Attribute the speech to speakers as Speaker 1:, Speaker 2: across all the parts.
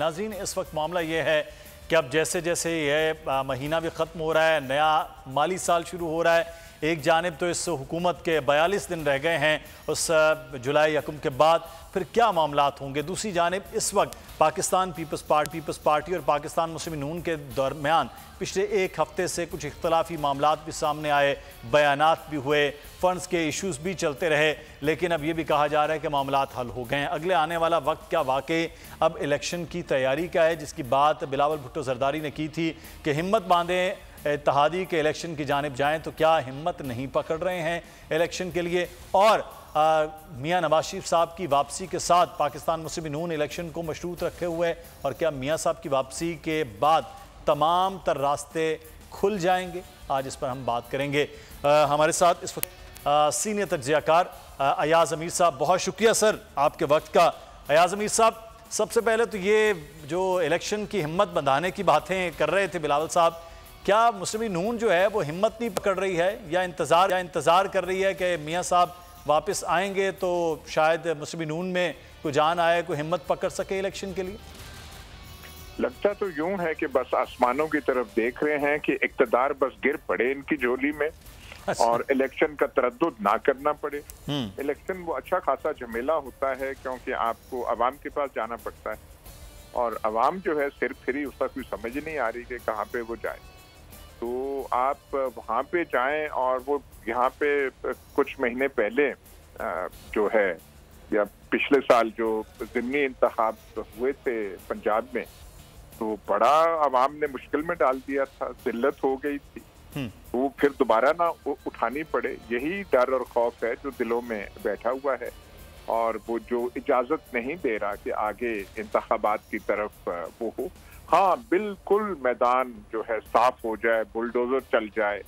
Speaker 1: नाज़रीन, इस वक्त मामला ये है कि अब जैसे जैसे यह महीना भी ख़त्म हो रहा है, नया माली साल शुरू हो रहा है, एक जानिब तो इस हुकूमत के 42 दिन रह गए हैं उस जुलाई यकम के बाद, फिर क्या मामलात होंगे। दूसरी जानिब इस वक्त पाकिस्तान पीपल्स पार्टी और पाकिस्तान मुस्लिम नून के दरमियान पिछले एक हफ्ते से कुछ इख्तलाफी मामलात भी सामने आए, बयानात भी हुए, फंड्स के इशूज़ भी चलते रहे, लेकिन अब ये भी कहा जा रहा है कि मामलात हल हो गए हैं। अगले आने वाला वक्त क्या वाकई अब इलेक्शन की तैयारी का है, जिसकी बात बिलावल भुट्टो जरदारी ने की थी कि हिम्मत बांधें, इत्तेहादी के इलेक्शन की जानिब जाएं, तो क्या हिम्मत नहीं पकड़ रहे हैं इलेक्शन के लिए। और मियां नवाज शरीफ साहब की वापसी के साथ पाकिस्तान मुस्लिम नून इलेक्शन को मशरूत रखे हुए है, और क्या मियां साहब की वापसी के बाद तमाम तर रास्ते खुल जाएंगे। आज इस पर हम बात करेंगे। हमारे साथ इस वक्त सीनियर तज्ज़ियाकार अयाज अमीर साहब, बहुत शुक्रिया सर आपके वक्त का। अयाज अमीर साहब, सबसे पहले तो ये जो इलेक्शन की हिम्मत बंधाने की बातें कर रहे थे बिलावल साहब, क्या मुस्लिम नून जो है वो हिम्मत नहीं पकड़ रही है या इंतज़ार कर रही है कि मियां साहब वापस आएंगे तो शायद मुस्लिम नून में कोई जान आए, कोई हिम्मत पकड़ सके इलेक्शन के लिए?
Speaker 2: लगता तो यूं है कि बस आसमानों की तरफ देख रहे हैं कि इक़्तिदार बस गिर पड़े इनकी झोली में। अच्छा। और इलेक्शन का तरद्दुद ना करना पड़े। इलेक्शन वो अच्छा खासा झमेला होता है, क्योंकि आपको अवाम के पास जाना पड़ता है, और अवाम जो है सिर फिरी, उसका कोई समझ नहीं आ रही कि कहाँ पे वो जाए। तो आप वहाँ पे जाएं, और वो यहाँ पे कुछ महीने पहले जो है, या पिछले साल जो ज़िमनी इंतखाब हुए थे पंजाब में, तो बड़ा अवाम ने मुश्किल में डाल दिया था, जिल्लत हो गई थी। वो फिर दोबारा ना उठानी पड़े, यही डर और खौफ है जो दिलों में बैठा हुआ है, और वो जो इजाजत नहीं दे रहा कि आगे इंतखाबात की तरफ वो हो। हाँ, बिल्कुल मैदान जो है साफ हो जाए, बुलडोजर चल जाए,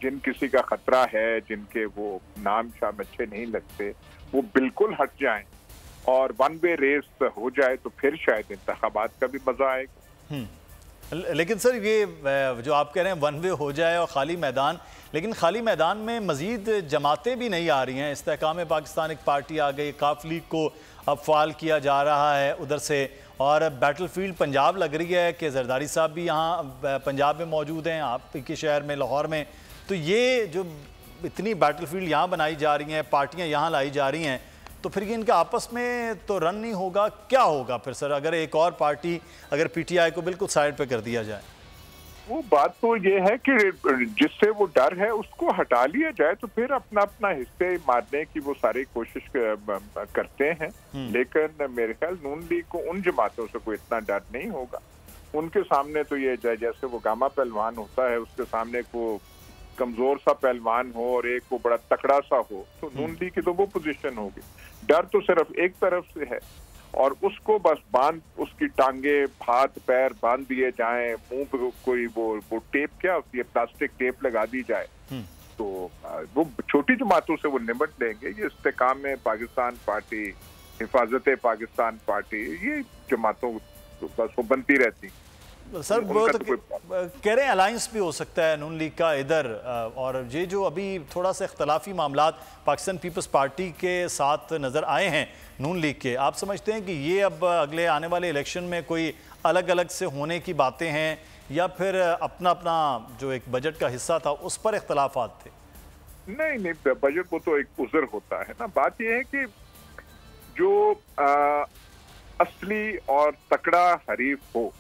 Speaker 2: जिन किसी का खतरा है, जिनके वो नाम शाम अच्छे नहीं लगते, वो बिल्कुल हट जाएं, और वन वे रेस हो जाए, तो फिर शायद इंतखाबात का भी मजा आएगा।
Speaker 1: लेकिन सर, ये जो आप कह रहे हैं वन वे हो जाए और खाली मैदान, लेकिन खाली मैदान में मजीद जमातें भी नहीं आ रही हैं। इस्तेहकाम पाकिस्तान एक पार्टी आ गई, काफ लीग को अब फाल किया जा रहा है उधर से, और बैटलफील्ड पंजाब लग रही है कि जरदारी साहब भी यहाँ पंजाब में मौजूद हैं, आपके शहर में लाहौर में। तो ये जो इतनी बैटलफील्ड यहाँ बनाई जा रही हैं, पार्टियाँ यहाँ लाई जा रही हैं, तो फिर ये इनका आपस में तो रन नहीं होगा। क्या होगा फिर सर, अगर एक और पार्टी, अगर पीटीआई को बिल्कुल साइड पे कर दिया जाए?
Speaker 2: वो बात तो ये है कि जिससे वो डर है उसको हटा लिया जाए, तो फिर अपना अपना हिस्से मारने की वो सारी कोशिश करते हैं। लेकिन मेरे ख्याल नून लीग को उन जमातों से कोई इतना डर नहीं होगा। उनके सामने तो ये जैसे वो गामा पहलवान होता है, उसके सामने को कमजोर सा पहलवान हो और एक को बड़ा तकड़ा सा हो, तो नून लीग की तो वो पोजीशन होगी। डर तो सिर्फ एक तरफ से है, और उसको बस बांध, उसकी टांगे हाथ पैर बांध दिए जाएं, मुंह पे कोई वो टेप क्या होती है, प्लास्टिक टेप लगा दी जाए, तो वो छोटी जमातों से वो निपट लेंगे। ये इस्तेकाम में पाकिस्तान पार्टी, हिफाजत पाकिस्तान पार्टी, ये जमातों तो बस वो बनती रहती।
Speaker 1: सर वो तो कह रहे हैं अलायंस भी हो सकता है नून लीग का इधर, और ये जो अभी थोड़ा सा इख्तलाफी मामलात पाकिस्तान पीपल्स पार्टी के साथ नज़र आए हैं नून लीग के, आप समझते हैं कि ये अब अगले आने वाले इलेक्शन में कोई अलग अलग से होने की बातें हैं, या फिर अपना अपना जो एक बजट का हिस्सा था उस पर इख्तलाफात थे?
Speaker 2: नहीं, बजट को तो एक उज़र होता है ना। बात यह है कि जो असली और तकड़ा हरीफ हो,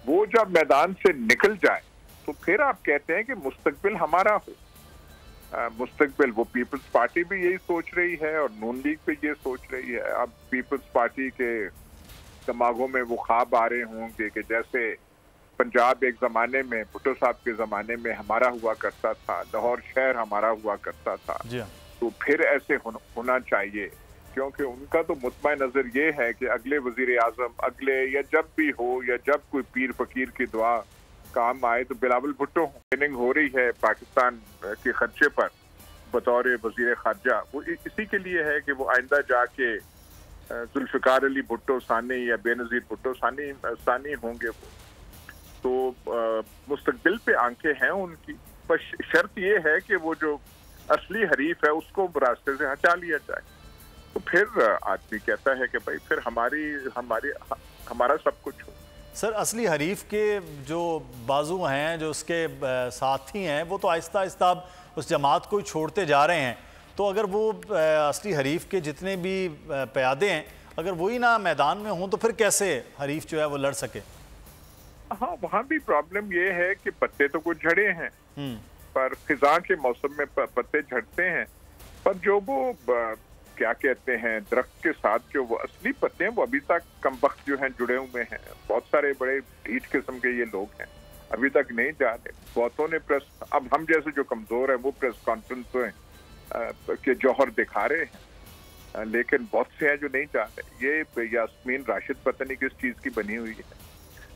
Speaker 2: वो जब मैदान से निकल जाए, तो फिर आप कहते हैं कि मुस्तकबिल हमारा हो। मुस्तकबिल वो पीपल्स पार्टी भी यही सोच रही है, और नून लीग भी ये सोच रही है। अब पीपल्स पार्टी के दिमागों में वो ख्वाब आ रहे होंगे कि जैसे पंजाब एक ज़माने में, भुट्टो साहब के ज़माने में हमारा हुआ करता था, लाहौर शहर हमारा हुआ करता था, तो फिर ऐसे होना चाहिए। क्योंकि उनका तो मुतमा नज़र ये है कि अगले वज़ीर आज़म, अगले या जब भी हो, या जब कोई पीर फकीर की दुआ काम आए, तो बिलावल भुट्टो ट्रेनिंग हो रही है पाकिस्तान के खर्चे पर बतौर वज़ीर ख़ारजा। वो इसी के लिए है कि वो आइंदा जाके जुल्फ़िकार अली भुट्टो सानी या बेनज़ीर भुट्टो सानी होंगे वो। तो मुस्तकबिल पे आंखें हैं उनकी, बस शर्त ये है कि वो जो असली हरीफ है उसको रास्ते से हटा लिया जाए। तो फिर आदमी कहता है कि भाई फिर हमारी हमारा सब कुछ हो।
Speaker 1: सर असली हरीफ के जो बाजू हैं, जो उसके साथी हैं, वो तो आहिस्ता आहिस्ता अब उस जमात को ही छोड़ते जा रहे हैं। तो अगर वो असली हरीफ के जितने भी प्यादे हैं, अगर वही ना मैदान में हों तो फिर कैसे हरीफ जो है वो लड़ सके?
Speaker 2: हाँ, वहाँ भी प्रॉब्लम ये है कि पत्ते तो कुछ झड़े हैं, पर खिजा के मौसम में पत्ते झड़ते हैं, पर जो वो क्या कहते हैं दरख्त के साथ जो वो असली पत्ते हैं वो अभी तक कमबख्त जो हैं जुड़े हुए हैं। बहुत सारे बड़े ढीठ किस्म के ये लोग हैं, अभी तक नहीं जा रहे। बहुतों ने प्रेस, अब हम जैसे जो कमजोर है वो प्रेस कॉन्फ्रेंस के जौहर दिखा रहे हैं, लेकिन बहुत से हैं जो नहीं जा रहे। ये यास्मीन राशिद पता नहीं किस चीज की बनी हुई है,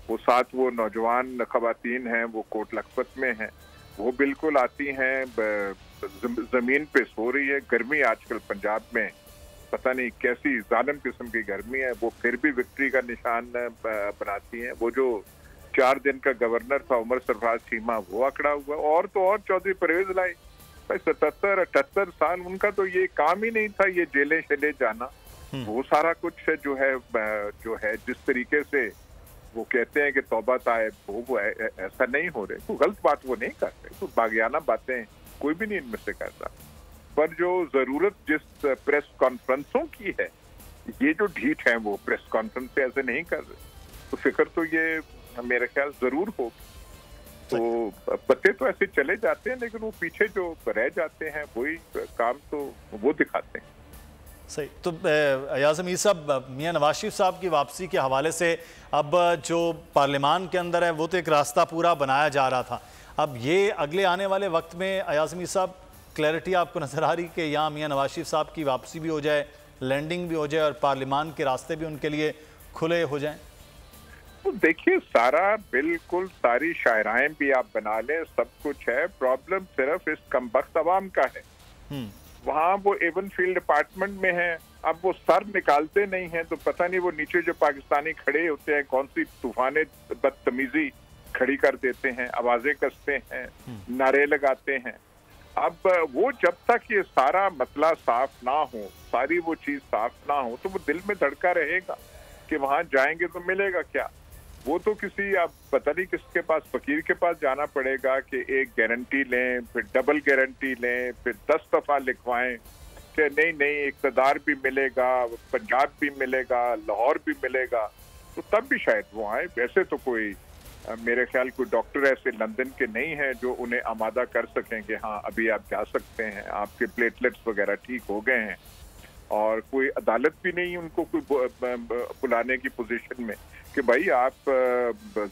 Speaker 2: वो साथ वो नौजवान खवातीन हैं, वो कोट लखपत में हैं, वो बिल्कुल आती हैं, जमीन पे सो रही है। गर्मी आजकल पंजाब में पता नहीं कैसी जालिम किस्म की गर्मी है, वो फिर भी विक्ट्री का निशान बनाती हैं। वो जो 4 दिन का गवर्नर था उमर सरफराज चीमा, वो अकड़ा हुआ। और तो और चौधरी परवेज लाई, भाई 77-78 साल, उनका तो ये काम ही नहीं था ये जेलें शेले जाना। वो सारा कुछ जो है जिस तरीके से वो कहते हैं कि तौबा ताए, वो ऐसा नहीं हो रहे। तो गलत बात वो नहीं कर रहे, तो बागियाना बातें कोई भी नहीं इनमें से करता। पर जो जरूरत जिस प्रेस कॉन्फ्रेंसों की है, ये जो ढीठ है वो प्रेस कॉन्फ्रेंस से ऐसे नहीं कर रहे, तो फिक्र तो ये मेरे ख्याल जरूर होगी। तो पत्ते तो ऐसे चले जाते हैं, लेकिन वो पीछे जो रह जाते हैं वही काम तो वो दिखाते हैं।
Speaker 1: सही। तो अयाज मीर साहब, मियां नवाज शरीफ साहब की वापसी के हवाले से अब जो पार्लियामान के अंदर है वो तो एक रास्ता पूरा बनाया जा रहा था। अब ये अगले आने वाले वक्त में अयाज मीर साहब क्लैरिटी आपको नजर आ रही कि यहाँ मियां नवाज शरीफ साहब की वापसी भी हो जाए, लैंडिंग भी हो जाए और पार्लियामान के रास्ते भी उनके लिए खुले हो जाएं?
Speaker 2: तो देखिए, सारा बिल्कुल सारी शायराएं भी आप बना लें, सब कुछ है। प्रॉब्लम सिर्फ इस कमबख्त अवाम का है। वहाँ वो एवन फील्ड डिपार्टमेंट में है, अब वो सर निकालते नहीं हैं, तो पता नहीं वो नीचे जो पाकिस्तानी खड़े होते हैं कौन सी तूफाने बदतमीजी खड़ी कर देते हैं, आवाजें कसते हैं, नारे लगाते हैं। अब वो जब तक ये सारा मसला साफ ना हो, सारी वो चीज साफ ना हो, तो वो दिल में धड़का रहेगा कि वहां जाएंगे तो मिलेगा क्या। वो तो किसी, अब पता नहीं किसके पास, फकीर के पास जाना पड़ेगा कि एक गारंटी लें, फिर डबल गारंटी लें, फिर 10 दफा लिखवाएं कि नहीं नहीं इक़्तिदार भी मिलेगा, पंजाब भी मिलेगा, लाहौर भी मिलेगा, तो तब भी शायद वो आए। वैसे तो कोई मेरे ख्याल कोई डॉक्टर ऐसे लंदन के नहीं है जो उन्हें आमादा कर सकें कि हाँ अभी आप जा सकते हैं, आपके प्लेटलेट्स वगैरह ठीक हो गए हैं। और कोई अदालत भी नहीं उनको कोई बुलाने की पोजीशन में कि भाई आप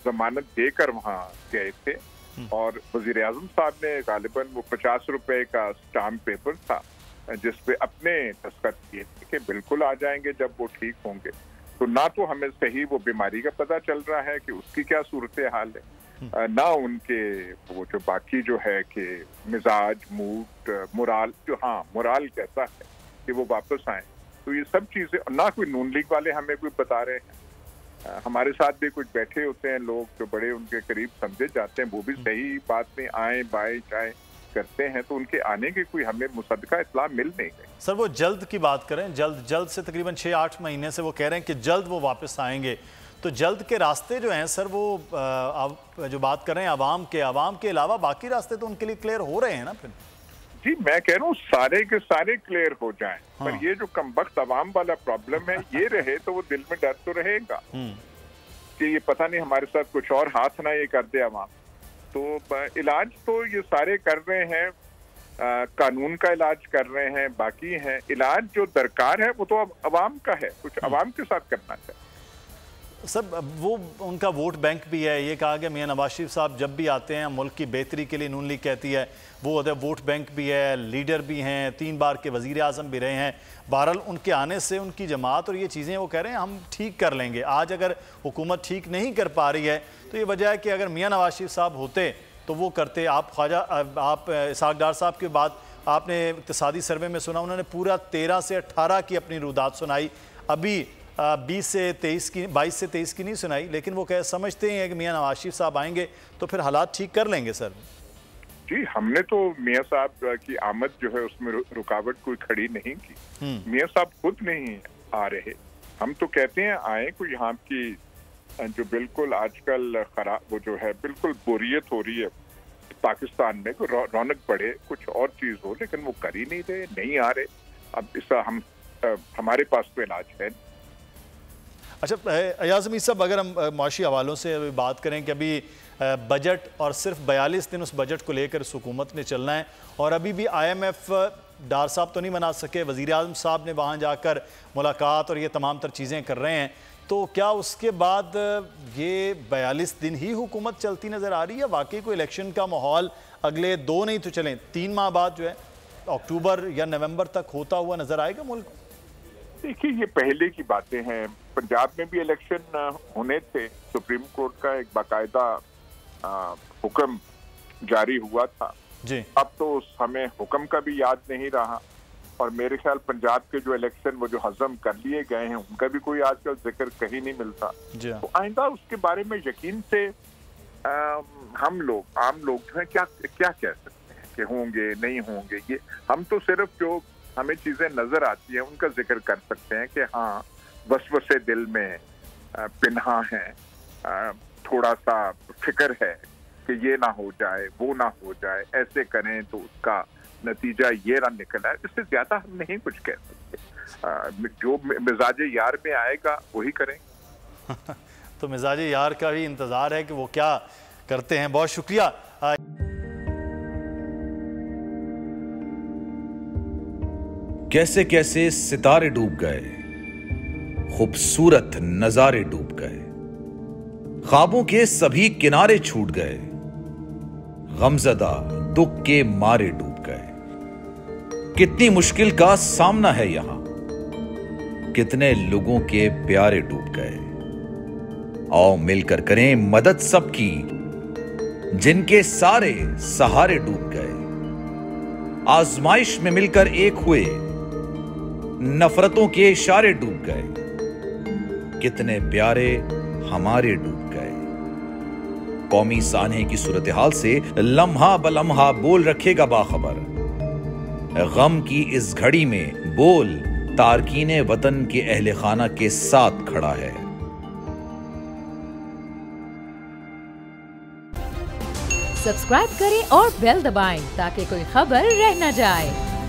Speaker 2: जमानत देकर वहाँ गए थे। और वजीर आजम साहब ने गालिबन वो 50 रुपए का स्टाम्प पेपर था जिसपे अपने दस्तखत किए थे कि बिल्कुल आ जाएंगे जब वो ठीक होंगे। तो ना तो हमें सही वो बीमारी का पता चल रहा है कि उसकी क्या सूरत हाल है, ना उनके वो जो बाकी जो है कि मिजाज, मूड, मोराल, जो हाँ मोराल कैसा है कि वो वापस आए। तो ये सब चीजें, ना कोई नून लीग वाले हमें कोई बता रहे हैं। हमारे साथ भी कुछ बैठे होते हैं लोग जो बड़े उनके करीब समझे जाते हैं, वो भी सही बात में आए बाएं चाहे करते हैं, तो उनके आने की कोई हमें मुसद्दका इत्तला मिल नहीं गई।
Speaker 1: सर वो जल्द की बात करें, जल्द से तकरीबन 6-8 महीने से वो कह रहे हैं कि जल्द वो वापस आएंगे। तो जल्द के रास्ते जो हैं सर, वो जो बात कर रहे हैं आवाम के अलावा बाकी रास्ते तो उनके लिए क्लियर हो रहे हैं ना फिर?
Speaker 2: जी मैं कह रहा हूँ सारे के सारे क्लियर हो जाएं। हाँ। पर ये जो कमबख्त अवाम वाला प्रॉब्लम है ये रहे तो वो दिल में डर तो रहेगा कि ये पता नहीं हमारे साथ कुछ और हाथ ना ये कर दे अवाम। तो इलाज तो ये सारे कर रहे हैं, कानून का इलाज कर रहे हैं, बाकी हैं। इलाज जो दरकार है वो तो अब अवाम का है, कुछ अवाम के साथ करना चाहिए।
Speaker 1: सर वो उनका वोट बैंक भी है, ये कहा गया मियां नवाज शरीफ साहब जब भी आते हैं मुल्क की बेहतरी के लिए नून लीग कहती है, वो उधर वोट बैंक भी है, लीडर भी हैं, 3 बार के वजीर आज़म भी रहे हैं। बहरहाल उनके आने से उनकी जमात और ये चीज़ें वो कह रहे हैं हम ठीक कर लेंगे। आज अगर हुकूमत ठीक नहीं कर पा रही है तो ये वजह है कि अगर मियां नवाज शरीफ साहब होते तो वो करते। आप इसहाक डार साहब के बाद आपने इक़्तिसादी सर्वे में सुना, उन्होंने पूरा 13 से 18 की अपनी रुदात सुनाई, अभी 22 से 23 की नहीं सुनाई। लेकिन वो समझते हैं कि मियां नवाज शरीफ साहब आएंगे तो फिर हालात ठीक कर लेंगे। सर
Speaker 2: जी हमने तो मियां साहब की आमद जो है उसमें रुकावट कोई खड़ी नहीं की। मियां साहब खुद नहीं आ रहे, हम तो कहते हैं आए, कोई यहाँ की जो बिल्कुल आजकल खराब, वो जो है बिल्कुल बोरियत हो रही है पाकिस्तान में, को रौनक बढ़े, कुछ और चीज हो, लेकिन वो कर ही नहीं रहे, नहीं आ रहे। अब इसका हमारे पास तो इलाज है।
Speaker 1: अच्छा अयाज हमीद साहब, अगर हम माशी हवालों से अभी बात करें कि अभी बजट और सिर्फ 42 दिन उस बजट को लेकर इस हुकूमत ने चलना है, और अभी भी IMF डार साहब तो नहीं मना सके, वज़ीर आज़म साहब ने वहाँ जाकर मुलाकात और ये तमाम तर चीज़ें कर रहे हैं, तो क्या उसके बाद ये 42 दिन ही हुकूमत चलती नज़र आ रही है? वाकई कोई इलेक्शन का माहौल अगले 2 नहीं तो चलें 3 माह बाद जो है अक्टूबर या नवंबर तक होता हुआ नज़र आएगा मुल्क?
Speaker 2: देखिए, ये पहले की बातें हैं। पंजाब में भी इलेक्शन होने थे, सुप्रीम कोर्ट का एक बाकायदा हुक्म जारी हुआ था
Speaker 1: जी।
Speaker 2: अब तो हमें हुक्म का भी याद नहीं रहा, और मेरे ख्याल पंजाब के जो इलेक्शन वो जो हजम कर लिए गए हैं उनका भी कोई आजकल जिक्र कहीं नहीं मिलता। तो आइंदा उसके बारे में यकीन से हम लोग, आम लोग जो है क्या कह सकते हैं कि होंगे नहीं होंगे। ये हम तो सिर्फ जो हमें चीजें नजर आती हैं उनका जिक्र कर सकते हैं कि हाँ, वसवसे दिल में पिन्हा है, थोड़ा सा फिक्र है कि ये ना हो जाए, वो ना हो जाए, ऐसे करें तो उसका नतीजा ये ना निकला है। इससे ज्यादा हम नहीं कुछ कह सकते। जो मिजाजे यार में आएगा वही करें।
Speaker 1: तो मिजाजे यार का भी इंतजार है कि वो क्या करते हैं। बहुत शुक्रिया।
Speaker 3: कैसे कैसे सितारे डूब गए, खूबसूरत नजारे डूब गए, ख्वाबों के सभी किनारे छूट गए, गमजदा दुख के मारे डूब गए। कितनी मुश्किल का सामना है यहां, कितने लोगों के प्यारे डूब गए। आओ मिलकर करें मदद सबकी, जिनके सारे सहारे डूब गए। आजमाइश में मिलकर एक हुए, नफरतों के इशारे डूब गए, कितने प्यारे हमारे डूब गए। कौमी सानहे की सूरत हाल से लम्हा बलम्हा बोल रखेगा बाखबर। गम की इस घड़ी में बोल तारकीने वतन के अहले खाना के साथ खड़ा है।
Speaker 4: सब्सक्राइब करें और बेल दबाएं ताकि कोई खबर रह न जाए।